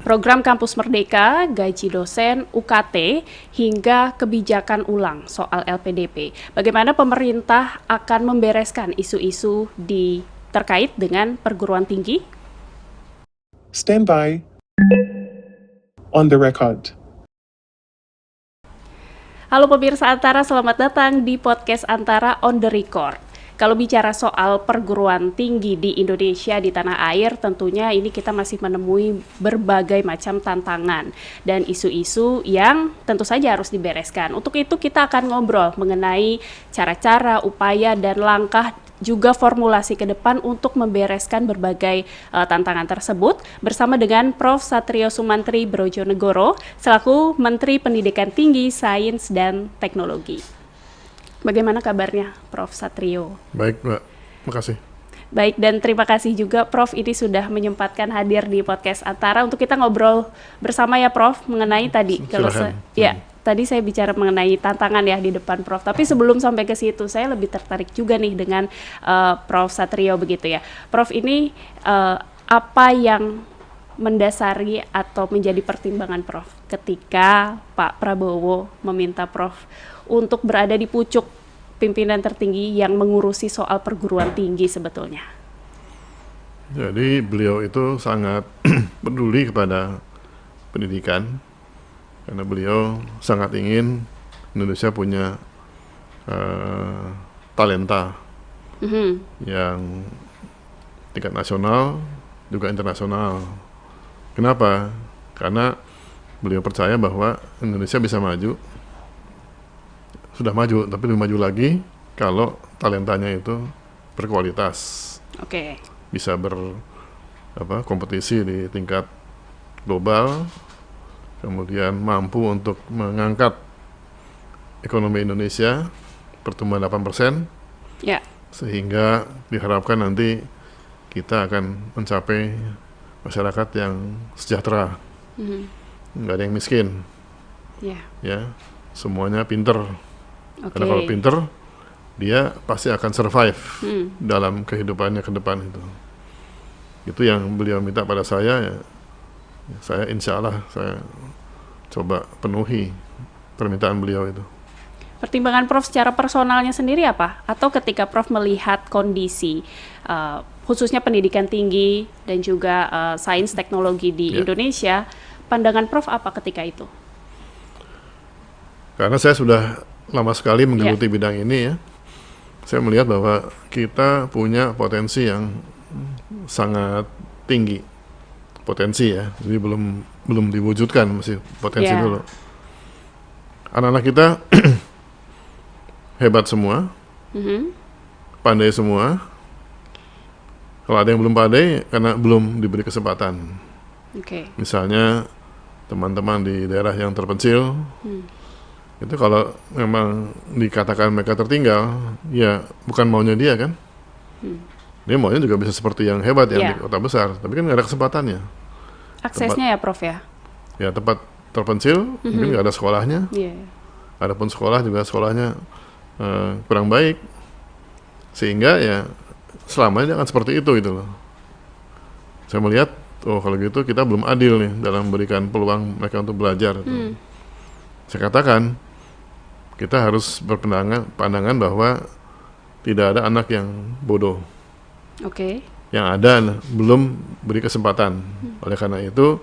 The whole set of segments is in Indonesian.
Program Kampus Merdeka, gaji dosen, UKT, hingga kebijakan ulang soal LPDP. Bagaimana pemerintah akan membereskan isu-isu terkait dengan perguruan tinggi? Stand by. On the record. Halo pemirsa Antara, selamat datang di podcast Antara on the record. Kalau bicara soal perguruan tinggi di Indonesia, di tanah air, tentunya ini kita masih menemui berbagai macam tantangan dan isu-isu yang tentu saja harus dibereskan. Untuk itu kita akan ngobrol mengenai cara-cara, upaya, dan langkah juga formulasi ke depan untuk membereskan berbagai tantangan tersebut bersama dengan Prof. Satrio Sumantri Brojonegoro selaku Menteri Pendidikan Tinggi, Sains, dan Teknologi. Bagaimana kabarnya, Prof. Satrio? Baik, Mbak. Makasih. Baik, dan terima kasih juga Prof. ini sudah menyempatkan hadir di podcast Antara untuk kita ngobrol bersama ya, Prof. Mengenai tadi. Tadi saya bicara mengenai tantangan ya di depan Prof. Tapi sebelum sampai ke situ, saya lebih tertarik juga nih dengan Prof. Satrio begitu ya. Prof, ini apa yang mendasari atau menjadi pertimbangan Prof. ketika Pak Prabowo meminta Prof. untuk berada di pucuk pimpinan tertinggi yang mengurusi soal perguruan tinggi sebetulnya? Jadi beliau itu sangat peduli kepada pendidikan karena beliau sangat ingin Indonesia punya talenta yang tingkat nasional juga internasional. Kenapa? Karena beliau percaya bahwa Indonesia bisa maju, sudah maju, tapi lebih maju lagi kalau talentanya itu berkualitas. Oke. Bisa kompetisi di tingkat global, kemudian mampu untuk mengangkat ekonomi Indonesia pertumbuhan 8%, sehingga diharapkan nanti kita akan mencapai masyarakat yang sejahtera, nggak ada yang miskin, ya, semuanya pinter. Karena kalau pinter, dia pasti akan survive dalam kehidupannya ke depan itu. Itu yang beliau minta pada saya, ya, saya insya Allah saya coba penuhi permintaan beliau itu. Pertimbangan Prof secara personalnya sendiri apa? Atau ketika Prof melihat kondisi khususnya pendidikan tinggi dan juga sains teknologi di Indonesia, pandangan Prof apa ketika itu? Karena saya sudah lama sekali menggeluti bidang ini ya, saya melihat bahwa kita punya potensi yang sangat tinggi, potensi ya, jadi belum diwujudkan, masih potensi dulu. Anak-anak kita hebat semua, pandai semua. Kalau ada yang belum pandai karena belum diberi kesempatan. Misalnya teman-teman di daerah yang terpencil, itu kalau memang dikatakan mereka tertinggal, ya bukan maunya dia kan. Dia maunya juga bisa seperti yang hebat yang di kota besar, tapi kan nggak ada kesempatannya. Aksesnya ya Prof ya? Ya tempat terpencil, mungkin nggak ada sekolahnya. Adapun sekolah juga sekolahnya kurang baik, sehingga ya selamanya akan seperti itu gitu loh. Saya melihat, kalau gitu kita belum adil nih dalam memberikan peluang mereka untuk belajar. Saya katakan, kita harus berpandangan bahwa tidak ada anak yang bodoh. Yang ada belum beri kesempatan. Oleh karena itu,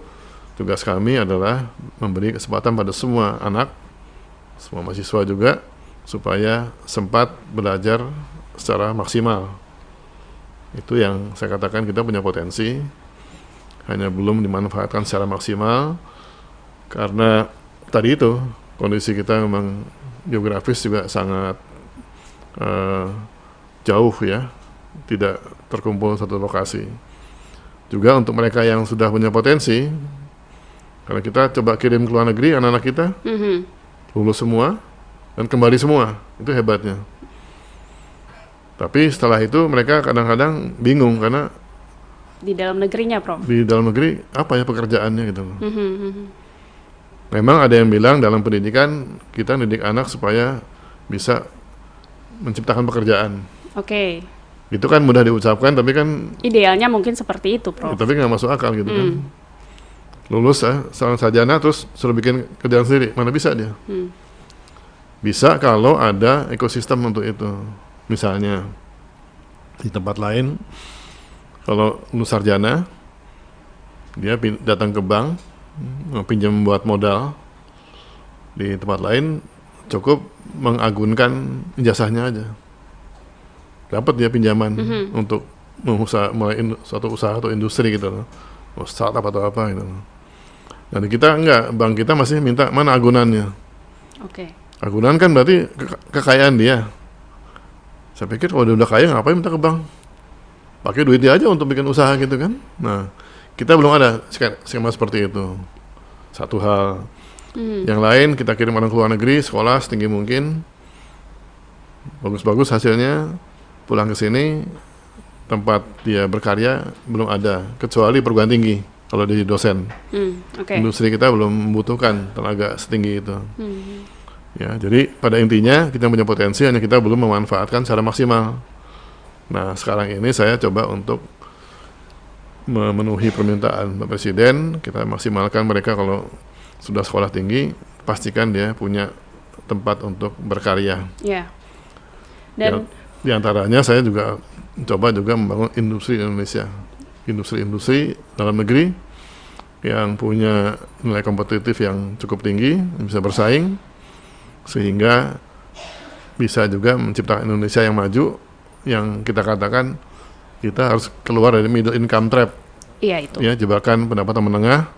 tugas kami adalah memberi kesempatan pada semua anak, semua mahasiswa juga, supaya sempat belajar secara maksimal. Itu yang saya katakan, kita punya potensi, hanya belum dimanfaatkan secara maksimal, karena tadi itu, kondisi kita memang geografis juga sangat jauh ya, tidak terkumpul satu lokasi. Juga untuk mereka yang sudah punya potensi, karena kita coba kirim ke luar negeri anak-anak kita, lulus semua, dan kembali semua, itu hebatnya. Tapi setelah itu mereka kadang-kadang bingung, karena di dalam negerinya, Prof. Di dalam negeri, apa ya pekerjaannya gitu loh. Memang ada yang bilang dalam pendidikan kita mendidik anak supaya bisa menciptakan pekerjaan. Itu kan mudah diucapkan, tapi kan idealnya mungkin seperti itu, Prof. Tapi nggak masuk akal gitu kan. lulus seorang sarjana terus suruh bikin kerjaan sendiri, mana bisa dia? Bisa kalau ada ekosistem untuk itu. Misalnya di tempat lain, kalau lulus sarjana, dia datang ke bank, pinjam buat modal. Di tempat lain cukup mengagunkan ijazahnya aja, dapat dia pinjaman untuk mulai suatu usaha atau industri gitu loh, startup atau apa gitu loh. Dan kita enggak, bank kita masih minta mana agunannya. Agunan kan berarti kekayaan dia. Saya pikir kalau dia udah kaya ngapain minta ke bank? Pakai duit dia aja untuk bikin usaha gitu kan. Nah, kita belum ada skema seperti itu. Satu hal. Yang lain kita kirim orang ke luar negeri, sekolah setinggi mungkin, bagus-bagus hasilnya, pulang ke sini, tempat dia berkarya belum ada, kecuali perguruan tinggi. Kalau jadi dosen, industri kita belum membutuhkan tenaga setinggi itu. Ya, jadi pada intinya kita punya potensi, hanya kita belum memanfaatkan secara maksimal. Nah, sekarang ini saya coba untuk memenuhi permintaan Pak Presiden, kita maksimalkan mereka kalau sudah sekolah tinggi, pastikan dia punya tempat untuk berkarya. Dan di antaranya saya juga coba membangun industri Indonesia. Industri dalam negeri yang punya nilai kompetitif yang cukup tinggi, bisa bersaing, sehingga bisa juga menciptakan Indonesia yang maju, yang kita katakan kita harus keluar dari middle income trap, ya, jebakan pendapatan menengah,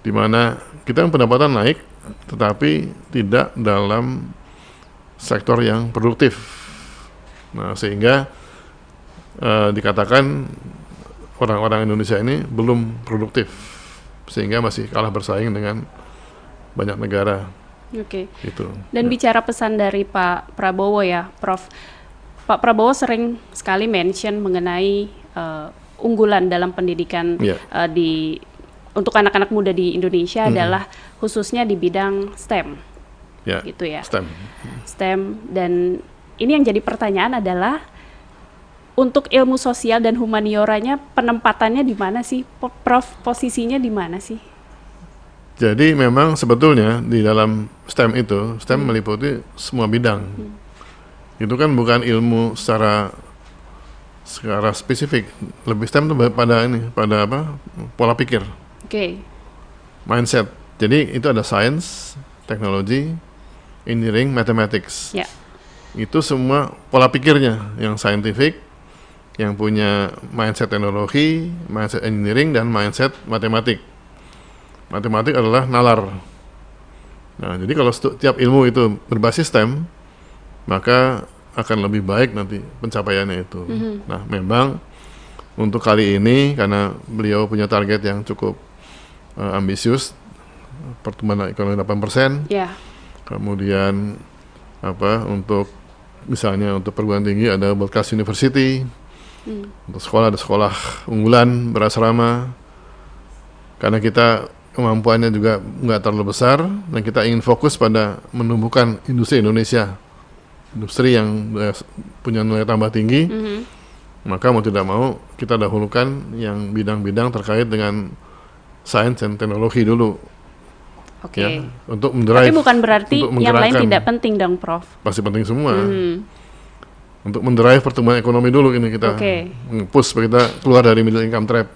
di mana kita pendapatan naik, tetapi tidak dalam sektor yang produktif. Nah, sehingga dikatakan orang-orang Indonesia ini belum produktif, sehingga masih kalah bersaing dengan banyak negara. Gitu. Dan bicara pesan dari Pak Prabowo ya, Prof. Pak Prabowo sering sekali mention mengenai unggulan dalam pendidikan untuk anak-anak muda di Indonesia adalah khususnya di bidang STEM, gitu ya. STEM, dan ini yang jadi pertanyaan adalah untuk ilmu sosial dan humanioranya penempatannya di mana sih, Prof? Posisinya di mana sih? Jadi memang sebetulnya di dalam STEM itu, STEM meliputi semua bidang. Itu kan bukan ilmu secara spesifik. Lebih STEM itu pada pola pikir. Mindset. Jadi itu ada science, teknologi, engineering, mathematics. Itu semua pola pikirnya yang scientific, yang punya mindset teknologi, mindset engineering, dan mindset matematik. Matematik adalah nalar. Nah, jadi kalau setiap ilmu itu berbasis STEM, maka akan lebih baik nanti pencapaiannya itu. Nah, memang untuk kali ini karena beliau punya target yang cukup ambisius, pertumbuhan ekonomi 8%. Kemudian untuk misalnya untuk perguruan tinggi ada World Class University. Untuk sekolah ada sekolah unggulan berasrama. Karena kita kemampuannya juga nggak terlalu besar dan kita ingin fokus pada menumbuhkan industri Indonesia, industri yang punya nilai tambah tinggi, maka mau tidak mau kita dahulukan yang bidang-bidang terkait dengan sains dan teknologi dulu. Ya, untuk mendrive. Tapi bukan berarti yang lain tidak penting dong, Prof? Pasti penting semua. Untuk mendrive pertumbuhan ekonomi dulu ini kita push supaya kita keluar dari middle income trap.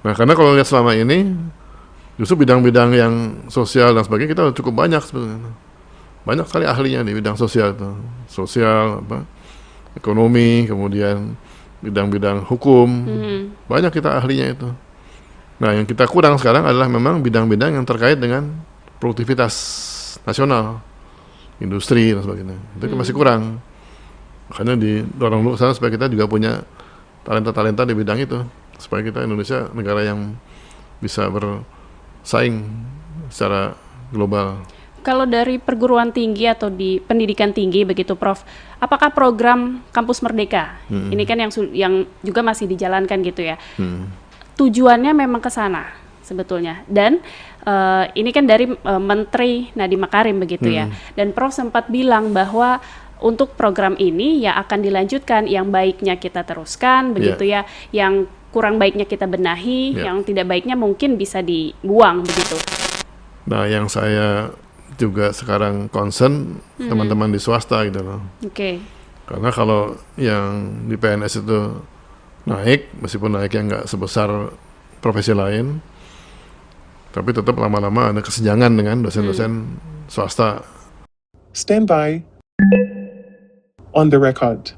Nah, karena kalau lihat selama ini justru bidang-bidang yang sosial dan sebagainya kita cukup banyak sebenarnya. Banyak sekali ahlinya di bidang sosial itu. Sosial, ekonomi, kemudian bidang-bidang hukum. Banyak kita ahlinya itu. Nah, yang kita kurang sekarang adalah memang bidang-bidang yang terkait dengan produktivitas nasional, industri dan sebagainya. Itu masih kurang. Makanya didorong dulu sana supaya kita juga punya talenta-talenta di bidang itu, supaya kita Indonesia negara yang bisa bersaing secara global. Kalau dari perguruan tinggi atau di pendidikan tinggi begitu, Prof, apakah program Kampus Merdeka ini kan yang juga masih dijalankan gitu ya? Tujuannya memang ke sana sebetulnya, dan ini kan dari Menteri Nadiem Makarim begitu ya, dan Prof sempat bilang bahwa untuk program ini ya akan dilanjutkan, yang baiknya kita teruskan begitu ya, yang kurang baiknya kita benahi, Ya. yang tidak baiknya mungkin bisa dibuang begitu. Nah, yang saya juga sekarang concern teman-teman di swasta gitu loh. Oke. Karena kalau yang di PNS itu naik, meskipun naiknya nggak sebesar profesi lain, tapi tetap lama-lama ada kesenjangan dengan dosen-dosen swasta. Stand by. On the record.